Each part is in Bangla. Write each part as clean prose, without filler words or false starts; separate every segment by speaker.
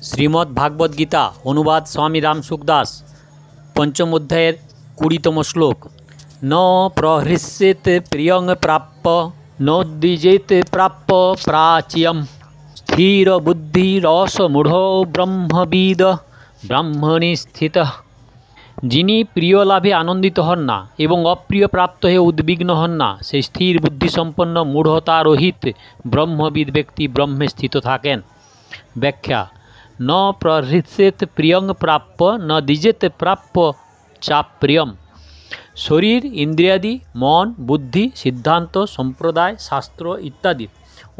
Speaker 1: শ্রীমদ্ ভাগবত গীতা অনুবাদ স্বামী রাম সুখদাস पंचम अध्यायेर 20तम श्लोक। न प्रहृष्येत प्रियं प्राप्य नोद्विजेत प्राप्य प्राच्यं स्थिर बुद्धिरसमूढ़ो ब्रह्मविद ब्राह्मणे स्थितः। যিনি প্রিয় লাভে আনন্দিত হন না এবং অপ্রিয় প্রাপ্ত হয়ে উদ্বিগ্ন হন না, সেই স্থির বুদ্ধিসম্পন্ন মূঢ়তা রহিত ব্রহ্মবিদ ব্যক্তি ব্রহ্মে স্থিত থাকেন। ব্যাখ্যা। न प्रहृष्येत प्रियं प्राप्य न द्विजेत प्राप्य चाप्रियम। शरीर इंद्रियादि मन बुद्धि सिद्धांत सम्प्रदाय शास्त्र इत्यादि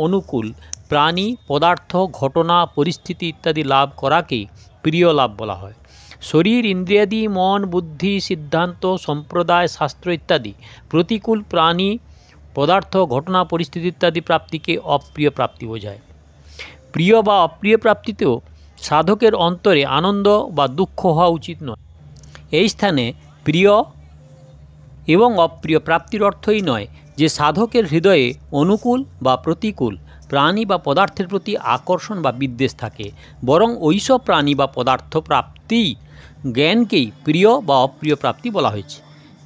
Speaker 1: अनुकूल प्राणी पदार्थ घटना परिस्थिति इत्यादि लाभ कराकेই प्रिय लाभ बला হয়। शरीर इंद्रियादि मन बुद्धि सिद्धांत सम्प्रदाय शास्त्र इत्यादि प्रतिकूल प्राणी पदार्थ घटना परिस्थिति इत्यादि प्राप्ति के अप्रिय प्राप्ति बोझाয়। प्रिय बा अप्रिय प्राप्तितेও साधकेर अंतरे आनंद बा दुख हওয়া उचित नয়। এই স্থানে প্রিয় এবং অপ্রিয় প্রাপ্তির অর্থই নয় যে সাধকের হৃদয়ে অনুকূল বা প্রতিকূল প্রাণী বা পদার্থের প্রতি আকর্ষণ বা বিদ্বেষ থাকে, বরং ওইসব প্রাণী বা পদার্থ প্রাপ্তি জ্ঞানকেই প্রিয় বা অপ্রিয় প্রাপ্তি বলা হয়েছে।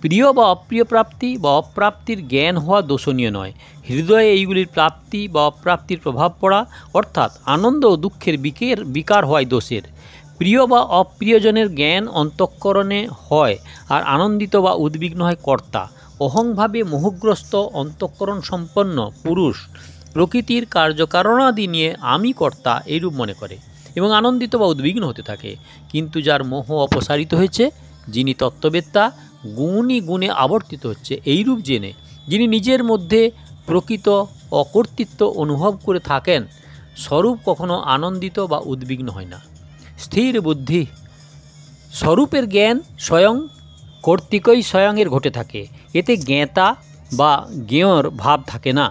Speaker 1: প্রিয় বা অপ্রিয় প্রাপ্তি বা অপ্রাপ্তির জ্ঞান হওয়া দোষণীয় নয়। হৃদয়ে এইগুলির প্রাপ্তি বা অপ্রাপ্তির প্রভাব পড়া অর্থাৎ আনন্দ ও দুঃখের বিকার হওয়াই দোষের। প্রিয় বা অপ্রিয়জনের জ্ঞান অন্তঃকরণে হয় আর আনন্দিত বা উদ্বিগ্ন হয় কর্তা। অহংভাবে মোহগ্রস্ত অন্তঃকরণ সম্পন্ন পুরুষ প্রকৃতির কার্যকারণাদি নিয়ে আমি কর্তা এইরূপ মনে করে এবং আনন্দিত বা উদ্বিগ্ন হতে থাকে। কিন্তু যার মোহ অপসারিত হয়েছে, যিনি তত্ত্ববেত্তা, গুণই গুণে আবর্তিত হচ্ছে এইরূপ জেনে, যিনি নিজের মধ্যে প্রকৃত অকর্তৃত্ব অনুভব করে থাকেন, স্বরূপ কখনো আনন্দিত বা উদ্বিগ্ন হয় না। স্থির বুদ্ধি। স্বরূপের জ্ঞান স্বয়ং কর্তৃকই স্বয়ংয়ের ঘটে থাকে, এতে জ্ঞাতা বা জ্ঞেয়র ভাব থাকে না।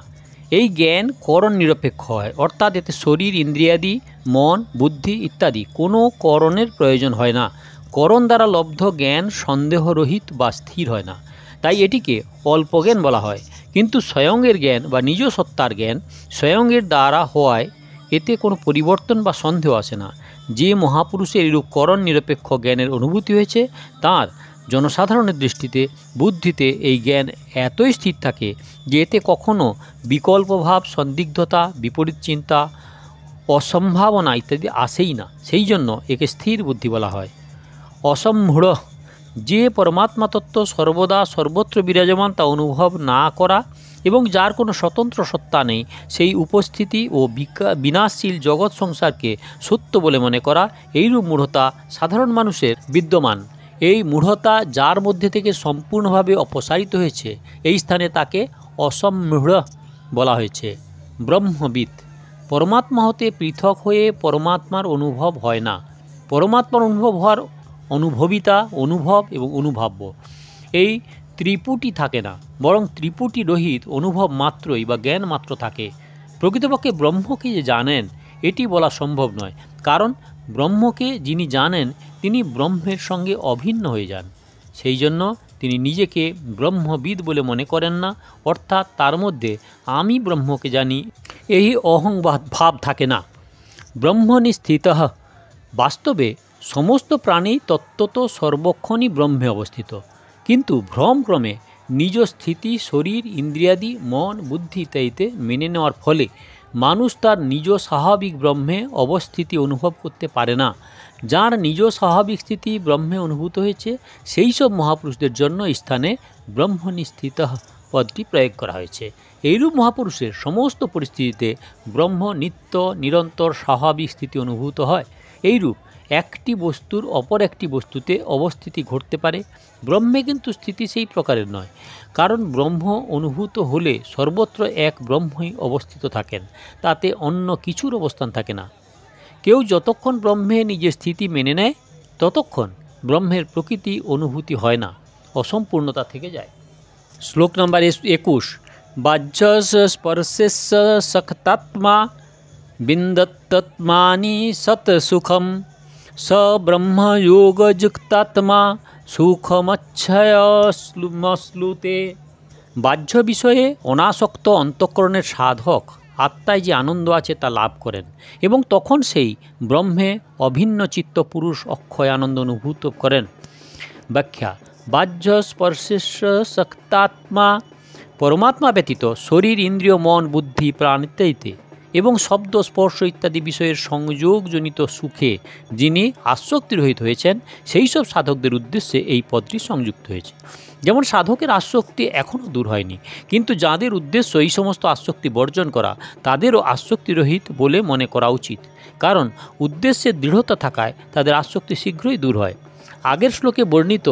Speaker 1: এই জ্ঞান করণ নিরপেক্ষ হয়, অর্থাৎ এতে শরীর ইন্দ্রিয়াদি মন বুদ্ধি ইত্যাদি কোনো করণের প্রয়োজন হয় না। করণ দ্বারা লব্ধ জ্ঞান সন্দেহরহিত বা স্থির হয় না, তাই এটিকে অল্প জ্ঞান বলা হয়। কিন্তু স্বয়ংয়ের জ্ঞান বা নিজ সত্তার জ্ঞান স্বয়ংয়ের দ্বারা হওয়ায় এতে কোনো পরিবর্তন বা সন্দেহ আসে না। যে মহাপুরুষের এরূপ করণ নিরপেক্ষ জ্ঞানের অনুভূতি হয়েছে, তার জনসাধারণের দৃষ্টিতে বুদ্ধিতে এই জ্ঞান এতই স্থির থাকে যে এতে কখনো বিকল্পভাব সন্দিগ্ধতা বিপরীত চিন্তা অসম্ভাবনা ইত্যাদি আসেই না। সেই জন্য একে স্থির বুদ্ধি বলা হয়। অসম্মূঢ়। যে পরমাত্মা তত্ত্ব সর্বদা সর্বত্র বিরাজমান তা অনুভব না করা এবং যার কোনো স্বতন্ত্র সত্তা নেই, সেই উপস্থিতি ও বিনাশশীল জগৎ সংসারকে সত্য বলে মনে করা, এইরূপ মূঢ়তা সাধারণ মানুষের বিদ্যমান। এই মূঢ়তা যার মধ্যে থেকে সম্পূর্ণভাবে অপসারিত হয়েছে, এই স্থানে তাকে অসম্মূঢ় বলা হয়েছে। ব্রহ্মবিদ। পরমাত্মা হতে পৃথক হয়ে পরমাত্মার অনুভব হয় না। পরমাত্মার অনুভব হওয়ার অনুভবিতা অনুভব এবং অনুভাব্য এই ত্রিপুটি থাকে না, বরং ত্রিপুটি রহিত অনুভব মাত্রই বা জ্ঞান মাত্র থাকে। প্রকৃতপক্ষে ব্রহ্মকে যে জানেন এটি বলা সম্ভব নয়, কারণ ব্রহ্মকে যিনি জানেন তিনি ব্রহ্মের সঙ্গে অভিন্ন হয়ে যান। সেই জন্য তিনি নিজেকে ব্রহ্মবিদ বলে মনে করেন না, অর্থাৎ তার মধ্যে আমি ব্রহ্মকে জানি এই অহংবাদ ভাব থাকে না। ব্রহ্মণি স্থিতঃ। বাস্তবে সমস্ত প্রাণী তত্ত্বত সর্বক্ষণই ব্রহ্মে অবস্থিত, কিন্তু ভ্রমক্রমে নিজ স্থিতি শরীর ইন্দ্রিয়াদি মন বুদ্ধি ইত্যাদিতে মেনে নেওয়ার ফলে মানুষ তার নিজ স্বাভাবিক ব্রহ্মে অবস্থিতি অনুভব করতে পারে না। যার নিজ স্বাভাবিক স্থিতি ব্রহ্মে অনুভূত হয়েছে, সেই সব মহাপুরুষদের জন্য স্থানে ব্রহ্মণি স্থিতঃ পদটি প্রয়োগ করা হয়েছে। এইরূপ মহাপুরুষের সমস্ত পরিস্থিতিতে ব্রহ্ম নিত্য নিরন্তর স্বাভাবিক স্থিতি অনুভূত হয়। এইরূপ একটি বস্তুর অপর একটি বস্তুতে অবস্থিতি ঘটতে পারে, ব্রহ্মে কিন্তু স্থিতি সেই প্রকারের নয়, কারণ ব্রহ্ম অনুভূত হলে সর্বত্র এক ব্রহ্মই অবস্থিত থাকেন, তাতে অন্য কিছুর অবস্থান থাকে না। কেউ যতক্ষণ ব্রহ্মে নিজের স্থিতি মেনে নেয়, ততক্ষণ ব্রহ্মের প্রকৃতি অনুভূতি হয় না, অসম্পূর্ণতা থেকে যায়। শ্লোক নম্বর 21। বাহ্যস স্পর্শেস্য সখতাত্মা বিন্দত্তত্মানি সৎ সুখম স ব্রহ্মযোগযুক্তাত্মা সুখমচ্ছয়মশ্নুতে। বাহ্য বিষয়ে অনাসক্ত অন্তঃকরণের সাধক আত্মায় যে আনন্দ আছে তা লাভ করেন এবং তখন সেই ব্রহ্মে অভিন্ন চিত্ত পুরুষ অক্ষয় আনন্দ অনুভূত করেন। ব্যাখ্যা: বাহ্য স্পর্শেস্য শক্তাত্মা পরমাত্মা ব্যতীত শরীর, ইন্দ্রিয়, মন, বুদ্ধি, প্রাণ ইত্যাদিতে এবং শব্দ, স্পর্শ ইত্যাদি বিষয়ের সংযোগজনিত সুখে যিনি আসক্তি রহিত হয়েছেন, সেই সব সাধকদের উদ্দেশ্যে এই পদটি সংযুক্ত হয়েছে। যেমন সাধকের আসক্তি এখনও দূর হয়নি, কিন্তু যাদের উদ্দেশ্য এই সমস্ত আসক্তি বর্জন করা, তাদেরও আসক্তিরহিত বলে মনে করা উচিত, কারণ উদ্দেশ্যে দৃঢ়তা থাকায় তাদের আসক্তি শীঘ্রই দূর হয়। আগের শ্লোকে বর্ণিত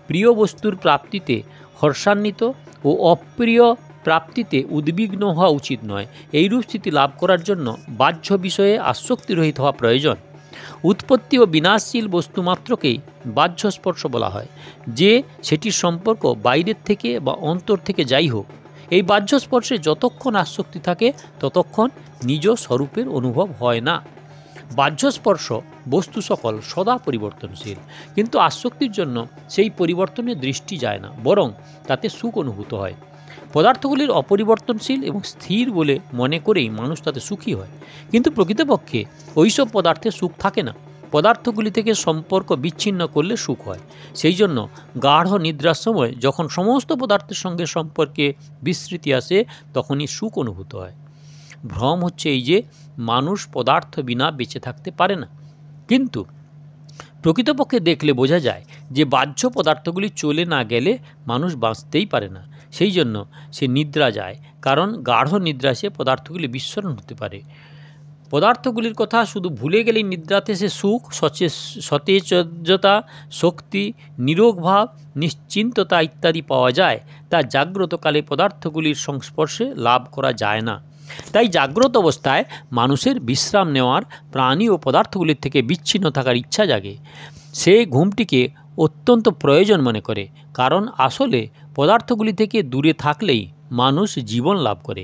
Speaker 1: প্রিয় বস্তুর প্রাপ্তিতে হর্ষান্বিত ও অপ্রিয় প্রাপ্তিতে উদ্বিগ্ন হওয়া উচিত নয়। এইরূপ স্থিতি লাভ করার জন্য বাহ্য বিষয়ে আসক্তিরহিত হওয়া প্রয়োজন। উৎপত্তি ও বিনাশশীল বস্তুমাত্রকেই বাহ্য স্পর্শ বলা হয়, যে সেটির সম্পর্ক বাইরের থেকে বা অন্তর থেকে যাই হোক। এই বাহ্য স্পর্শে যতক্ষণ আসক্তি থাকে ততক্ষণ নিজ স্বরূপের অনুভব হয় না। বাহ্য স্পর্শ বস্তু সকল সদা পরিবর্তনশীল, কিন্তু আসক্তির জন্য সেই পরিবর্তনের দৃষ্টি যায় না, বরং তাতে সুখ অনুভূত হয়। পদার্থগুলির অপরিবর্তনশীল এবং স্থির বলে মনে করেই মানুষ তাতে সুখী হয়, কিন্তু প্রকৃতপক্ষে ওইসব পদার্থে সুখ থাকে না। পদার্থগুলি থেকে সম্পর্ক বিচ্ছিন্ন করলে সুখ হয়। সেই জন্য গাঢ় নিদ্রার সময় যখন সমস্ত পদার্থের সঙ্গে সম্পর্কে বিস্মৃতি আসে, তখনই সুখ অনুভূত হয়। ভ্রম হচ্ছে এই যে মানুষ পদার্থ বিনা বেঁচে থাকতে পারে না, কিন্তু প্রকৃতপক্ষে দেখলে বোঝা যায় যে বাহ্য পদার্থগুলি চলে না গেলে মানুষ বাঁচতেই পারে না। সেই জন্য সে নিদ্রা যায়, কারণ গাঢ় নিদ্রা সে পদার্থগুলি বিস্মরণ হতে পারে। পদার্থগুলির কথা শুধু ভুলে গেলেই নিদ্রাতে সে সুখ, সতেজতা, শক্তি, নিরোগ ভাব, নিশ্চিন্ততা ইত্যাদি পাওয়া যায়, তা জাগ্রতকালে পদার্থগুলির সংস্পর্শে লাভ করা যায় না। তাই জাগ্রত অবস্থায় মানুষের বিশ্রাম নেওয়ার, প্রাণী ও পদার্থগুলির থেকে বিচ্ছিন্ন থাকার ইচ্ছা জাগে। সে ঘুমটিকে অত্যন্ত প্রয়োজন মনে করে, কারণ আসলে পদার্থগুলি থেকে দূরে থাকলেই মানুষ জীবন লাভ করে।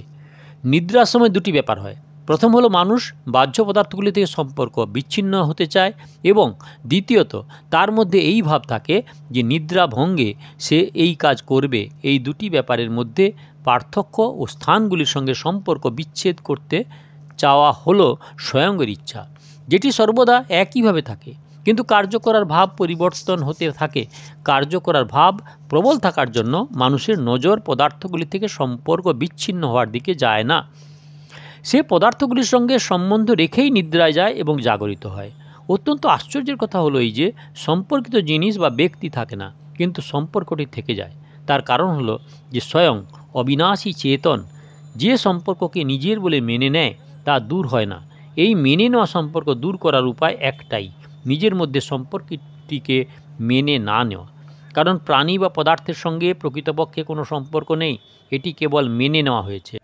Speaker 1: নিদ্রার সময় দুটি ব্যাপার হয়। প্রথম হলো মানুষ বাহ্য পদার্থগুলি থেকে সম্পর্ক বিচ্ছিন্ন হতে চায়, এবং দ্বিতীয়ত তার মধ্যে এই ভাব থাকে যে নিদ্রা ভঙ্গে সে এই কাজ করবে। এই দুটি ব্যাপারের মধ্যে পার্থক্য ও স্থানগুলির সঙ্গে সম্পর্ক বিচ্ছেদ করতে চাওয়া হলো স্বয়ংয়ের ইচ্ছা, যেটি সর্বদা একইভাবে থাকে, কিন্তু কার্য করার ভাব পরিবর্তন হতে থাকে। কার্য করার ভাব প্রবল থাকার জন্য মানুষের নজর পদার্থগুলি থেকে সম্পর্ক বিচ্ছিন্ন হওয়ার দিকে যায় না। সে পদার্থগুলির সঙ্গে সম্বন্ধ রেখেই নিদ্রায় যায় এবং জাগরিত হয়। অত্যন্ত আশ্চর্যের কথা হলো এই যে সম্পর্কিত জিনিস বা ব্যক্তি থাকে না, কিন্তু সম্পর্কটি থেকে যায়। তার কারণ হলো যে স্বয়ং অবিনাশী চেতন যে সম্পর্ককে নিজের বলে মেনে নেয় তা দূর হয় না। এই মেনে নেওয়া সম্পর্ক দূর করার উপায় একটাই, নিজের মধ্যে সম্পর্কটিকে মেনে না নেওয়া। কারণ প্রাণী বা পদার্থের সঙ্গে প্রকৃতপক্ষে কোনো সম্পর্ক নেই, এটি কেবল মেনে নেওয়া হয়েছে।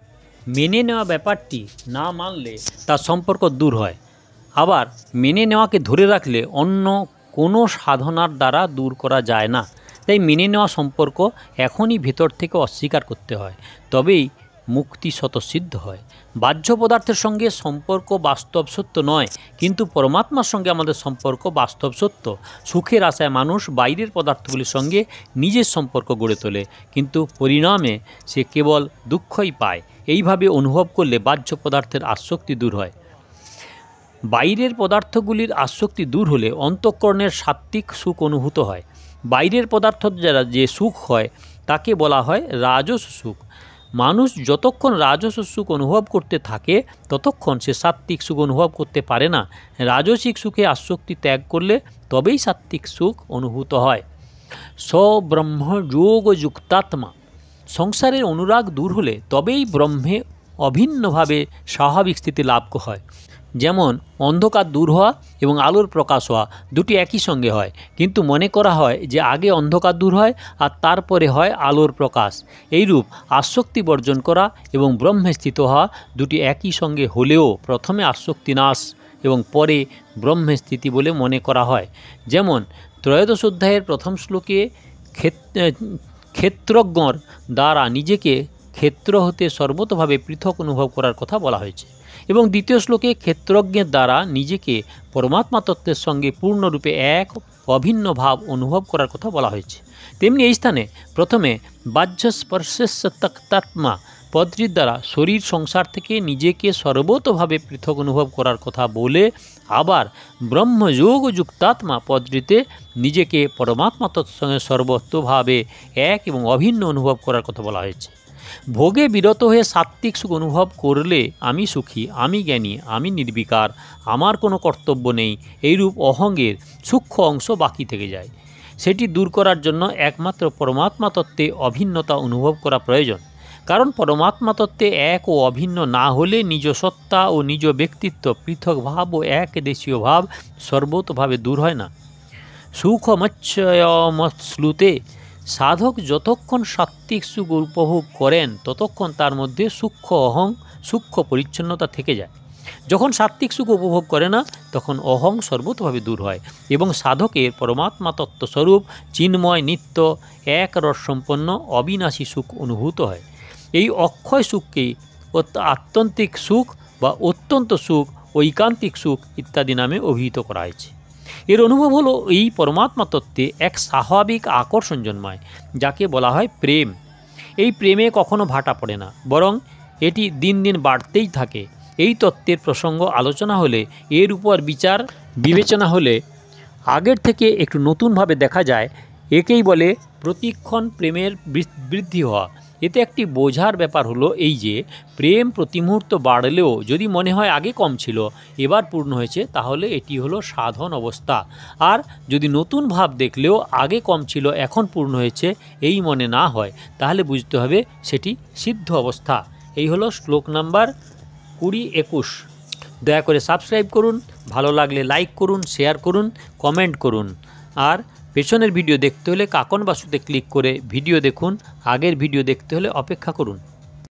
Speaker 1: মেনে নেওয়া ব্যাপারটি না মানলে তার সম্পর্ক দূর হয়, আবার মেনে নেওয়াকে ধরে রাখলে অন্য কোনো সাধনার দ্বারা দূর করা যায় না। তাই মেনে নেওয়া সম্পর্ক এখনই ভেতর থেকে অস্বীকার করতে হয়, তবেই মুক্তি স্বতঃসিদ্ধ হয়। বাহ্য পদার্থের সঙ্গে সম্পর্ক বাস্তব সত্য নয়, কিন্তু পরমাত্মার সঙ্গে আমাদের সম্পর্ক বাস্তব সত্য। সুখের আশায় মানুষ বাইরের পদার্থগুলির সঙ্গে নিজের সম্পর্ক গড়ে তোলে, কিন্তু পরিণামে সে কেবল দুঃখই পায়। এইভাবে অনুভব করলে বাহ্য পদার্থের আসক্তি দূর হয়। বাইরের পদার্থগুলির আসক্তি দূর হলে অন্তঃকরণের সাত্ত্বিক সুখ অনুভূত হয়। বাইরের পদার্থ দ্বারা যে সুখ হয় তাকে বলা হয় রাজস সুখ। মানুষ যতক্ষণ রাজস সুখ অনুভব করতে থাকে ততক্ষণ সে সাত্ত্বিক সুখ অনুভব করতে পারে না। রাজসিক সুখে আসক্তি ত্যাগ করলে তবেই সাত্ত্বিক সুখ অনুভূত হয়। স্বব্রহ্মযোগ যুক্তাত্মা, সংসারের অনুরাগ দূর হলে তবেই ব্রহ্মে অভিন্নভাবে স্বাভাবিক স্থিতি লাভ হয়। যেমন অন্ধকার দূর হওয়া এবং আলোর প্রকাশ হওয়া দুটি একই সঙ্গে হয়, কিন্তু মনে করা হয় যে আগে অন্ধকার দূর হয় আর তারপরে হয় আলোর প্রকাশ। এইরূপ আসক্তি বর্জন করা এবং ব্রহ্মে স্থিত হওয়া দুটি একই সঙ্গে হলেও প্রথমে আসক্তি নাশ এবং পরে ব্রহ্মে স্থিতি বলে মনে করা হয়। যেমন ত্রয়োদশ অধ্যায়ের প্রথম শ্লোকে ক্ষেত্রজ্ঞর দ্বারা নিজেকে ক্ষেত্র হতে সর্বতভাবে পৃথক অনুভব করার কথা বলা হয়েছে, এবং দ্বিতীয় শ্লোকে ক্ষেত্রজ্ঞের দ্বারা নিজেকে পরমাত্মা তত্ত্বের সঙ্গে পূর্ণরূপে এক অভিন্ন ভাব অনুভব করার কথা বলা হয়েছে। তেমনি এই স্থানে প্রথমে বাহ্য স্পর্শেস্য তক্তাত্মা পদটির দ্বারা শরীর সংসার থেকে নিজেকে সর্বতোভাবে পৃথক অনুভব করার কথা বলে আবার ব্রহ্মযোগ যুক্তাত্মা পদটিতে নিজেকে পরমাত্মা তৎসঙ্গে সর্বতোভাবে এক এবং অভিন্ন অনুভব করার কথা বলা হয়েছে। ভোগে বিরত হয়ে সাত্ত্বিক সুখ অনুভব করলে আমি সুখী, আমি জ্ঞানী, আমি নির্বিকার, আমার কোনো কর্তব্য নেই, এইরূপ অহংয়ের সূক্ষ্ম অংশ বাকি থেকে যায়। সেটি দূর করার জন্য একমাত্র পরমাত্মা তত্ত্বে অভিন্নতা অনুভব করা প্রয়োজন। কারণ পরমাত্মা তত্ত্বে এক ও অভিন্ন না হলে নিজ সত্তা ও নিজ ব্যক্তিত্ব, পৃথক ভাব ও এক দেশীয় ভাব সর্বতোভাবে দূর হয় না। সুখমচ্ছয়মশ্লুতে সাধক যতক্ষণ সাত্ত্বিক সুখ উপভোগ করেন ততক্ষণ তার মধ্যে সূক্ষ্ম অহং, সূক্ষ্ম পরিচ্ছন্নতা থেকে যায়। যখন সাত্ত্বিক সুখ উপভোগ করে না তখন অহং সর্বতোভাবে দূর হয় এবং সাধকের পরমাত্মা তত্ত্বস্বরূপ চিন্ময়, নিত্য, এক রসসম্পন্ন অবিনাশী সুখ অনুভূত হয়। এই অক্ষয় সুখকে আত্যন্তিক সুখ বা অত্যন্ত সুখ, ঐকান্তিক সুখ ইত্যাদি নামে অভিহিত করা হয়েছে। এর অনুভব হলো এই পরমাত্মা তত্ত্বে এক স্বাভাবিক আকর্ষণ জন্মায়, যাকে বলা হয় প্রেম। এই প্রেমে কখনো ভাটা পড়ে না, বরং এটি দিন দিন বাড়তেই থাকে। এই তত্ত্বের প্রসঙ্গ আলোচনা হলে, এর উপর বিচার বিবেচনা হলে আগের থেকে একটু নতুনভাবে দেখা যায়। একেই বলে প্রতিক্ষণ প্রেমের বৃদ্ধি হওয়া। এতে একটি বোঝার ব্যাপার হলো এই যে প্রেম প্রতি মুহূর্ত বাড়লেও যদি মনে হয় আগে কম ছিল এবার পূর্ণ হয়েছে, তাহলে এটি হলো সাধন অবস্থা। আর যদি নতুন ভাব দেখলেও আগে কম ছিল এখন পূর্ণ হয়েছে এই মনে না হয়, তাহলে বুঝতে হবে সেটি সিদ্ধ অবস্থা। এই হলো শ্লোক নাম্বার 20-21। দয়া করে সাবস্ক্রাইব করুন, ভালো লাগলে লাইক করুন, শেয়ার করুন, কমেন্ট করুন। আর পেছনের ভিডিও দেখতে হলে কাকন বাসুতে ক্লিক করে ভিডিও দেখুন, আগের ভিডিও দেখতে হলে অপেক্ষা করুন।